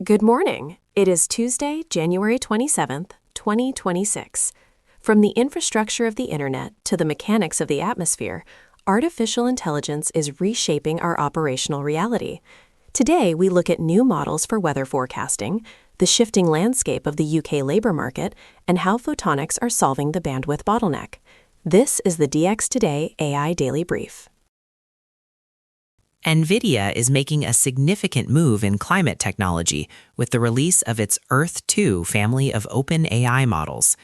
Good morning. It is Tuesday, January 27th, 2026. From the infrastructure of the internet to the mechanics of the atmosphere, artificial intelligence is reshaping our operational reality. Today, we look at new models for weather forecasting, the shifting landscape of the UK labor market, and how photonics are solving the bandwidth bottleneck. This is the DX Today AI Daily Brief. NVIDIA is making a significant move in climate technology with the release of its Earth-2 family of open AI models.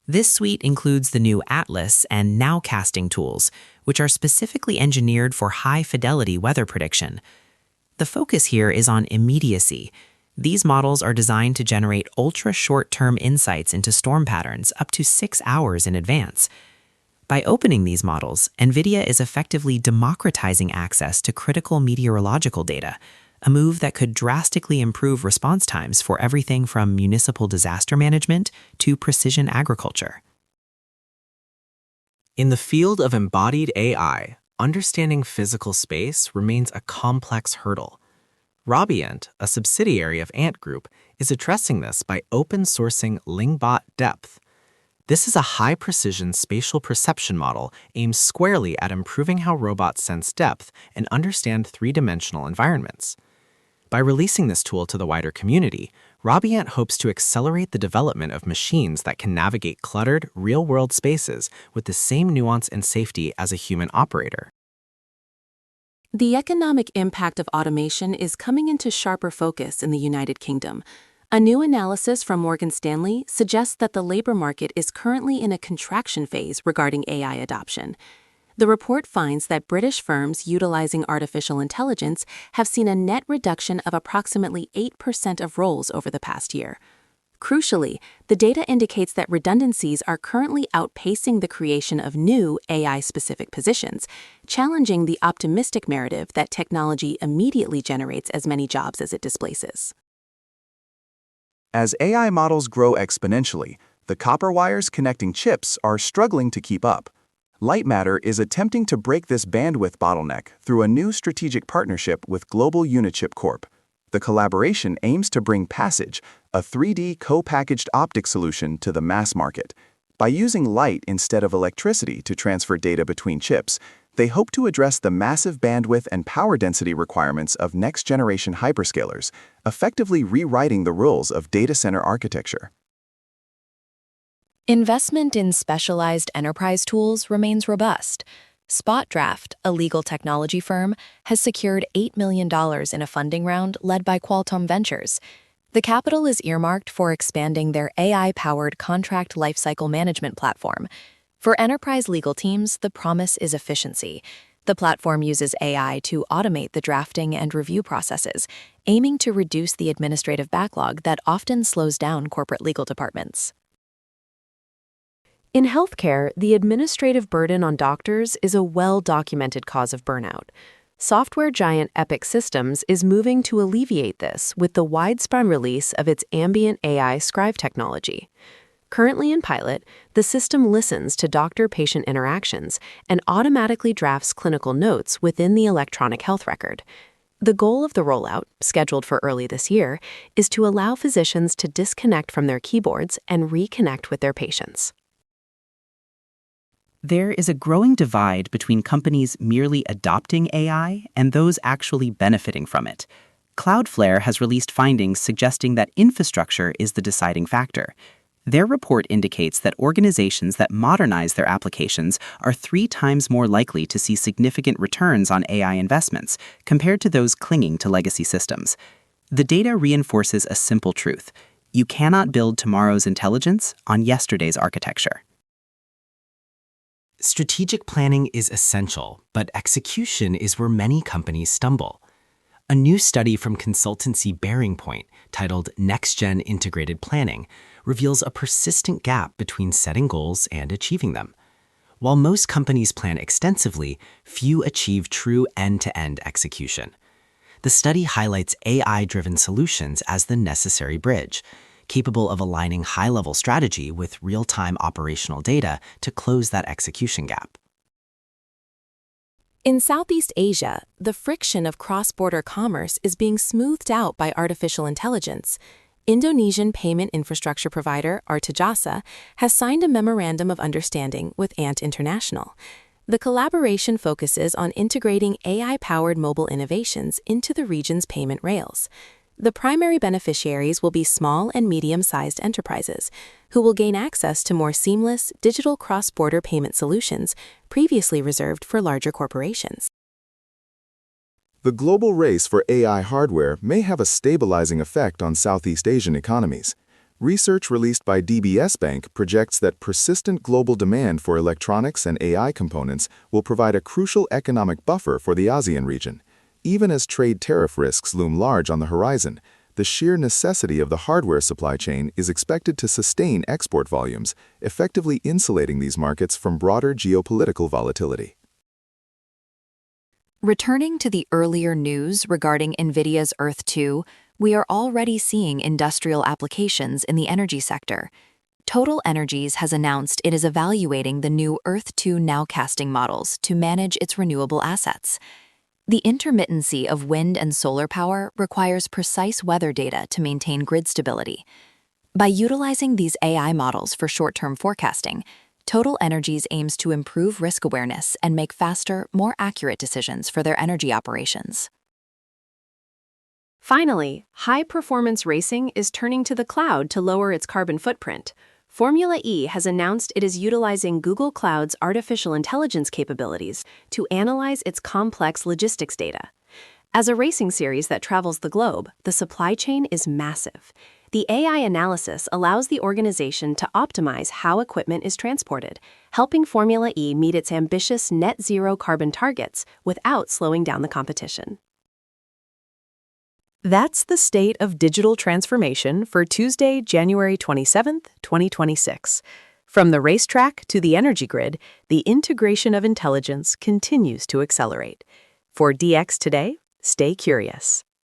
This suite includes the new Atlas and Nowcasting tools, which are specifically engineered for high-fidelity weather prediction. The focus here is on immediacy. These models are designed to generate ultra-short-term insights into storm patterns up to 6 hours in advance. By opening these models, NVIDIA is effectively democratizing access to critical meteorological data, a move that could drastically improve response times for everything from municipal disaster management to precision agriculture. In the field of embodied AI, understanding physical space remains a complex hurdle. Robient, a subsidiary of Ant Group, is addressing this by open-sourcing Lingbot Depth. This is a high-precision spatial perception model aimed squarely at improving how robots sense depth and understand three-dimensional environments. By releasing this tool to the wider community, Robient hopes to accelerate the development of machines that can navigate cluttered, real-world spaces with the same nuance and safety as a human operator. The economic impact of automation is coming into sharper focus in the United Kingdom. A new analysis from Morgan Stanley suggests that the labor market is currently in a contraction phase regarding AI adoption. The report finds that British firms utilizing artificial intelligence have seen a net reduction of approximately 8% of roles over the past year. Crucially, the data indicates that redundancies are currently outpacing the creation of new AI-specific positions, challenging the optimistic narrative that technology immediately generates as many jobs as it displaces. As AI models grow exponentially, the copper wires connecting chips are struggling to keep up. Lightmatter is attempting to break this bandwidth bottleneck through a new strategic partnership with Global Unichip Corp. The collaboration aims to bring Passage, a 3D co-packaged optic solution, to the mass market. By using light instead of electricity to transfer data between chips, they hope to address the massive bandwidth and power density requirements of next-generation hyperscalers, effectively rewriting the rules of data center architecture. Investment in specialized enterprise tools remains robust. SpotDraft, a legal technology firm, has secured $8 million in a funding round led by Qualcomm Ventures. The capital is earmarked for expanding their AI-powered contract lifecycle management platform. For enterprise legal teams, the promise is efficiency. The platform uses AI to automate the drafting and review processes, aiming to reduce the administrative backlog that often slows down corporate legal departments. In healthcare, the administrative burden on doctors is a well-documented cause of burnout. Software giant Epic Systems is moving to alleviate this with the widespread release of its ambient AI scribe technology. Currently in pilot, the system listens to doctor-patient interactions and automatically drafts clinical notes within the electronic health record. The goal of the rollout, scheduled for early this year, is to allow physicians to disconnect from their keyboards and reconnect with their patients. There is a growing divide between companies merely adopting AI and those actually benefiting from it. Cloudflare has released findings suggesting that infrastructure is the deciding factor. Their report indicates that organizations that modernize their applications are 3 times more likely to see significant returns on AI investments compared to those clinging to legacy systems. The data reinforces a simple truth: you cannot build tomorrow's intelligence on yesterday's architecture. Strategic planning is essential, but execution is where many companies stumble. A new study from consultancy Bearing Point, titled Next Gen Integrated Planning, reveals a persistent gap between setting goals and achieving them. While most companies plan extensively, few achieve true end-to-end execution. The study highlights AI-driven solutions as the necessary bridge, capable of aligning high-level strategy with real-time operational data to close that execution gap. In Southeast Asia, the friction of cross-border commerce is being smoothed out by artificial intelligence. Indonesian payment infrastructure provider Artajasa has signed a memorandum of understanding with Ant International. The collaboration focuses on integrating AI-powered mobile innovations into the region's payment rails. The primary beneficiaries will be small and medium-sized enterprises, who will gain access to more seamless, digital cross-border payment solutions previously reserved for larger corporations. The global race for AI hardware may have a stabilizing effect on Southeast Asian economies. Research released by DBS Bank projects that persistent global demand for electronics and AI components will provide a crucial economic buffer for the ASEAN region. Even as trade tariff risks loom large on the horizon, the sheer necessity of the hardware supply chain is expected to sustain export volumes, effectively insulating these markets from broader geopolitical volatility. Returning to the earlier news regarding NVIDIA's Earth 2, we are already seeing industrial applications in the energy sector. Total Energies has announced it is evaluating the new Earth 2 nowcasting models to manage its renewable assets. The intermittency of wind and solar power requires precise weather data to maintain grid stability. By utilizing these AI models for short-term forecasting, Total Energies aims to improve risk awareness and make faster, more accurate decisions for their energy operations. Finally, high-performance racing is turning to the cloud to lower its carbon footprint. Formula E has announced it is utilizing Google Cloud's artificial intelligence capabilities to analyze its complex logistics data. As a racing series that travels the globe, the supply chain is massive. The AI analysis allows the organization to optimize how equipment is transported, helping Formula E meet its ambitious net zero carbon targets without slowing down the competition. That's the state of digital transformation for Tuesday, January 27th, 2026. From the racetrack to the energy grid, the integration of intelligence continues to accelerate. For DX Today, stay curious.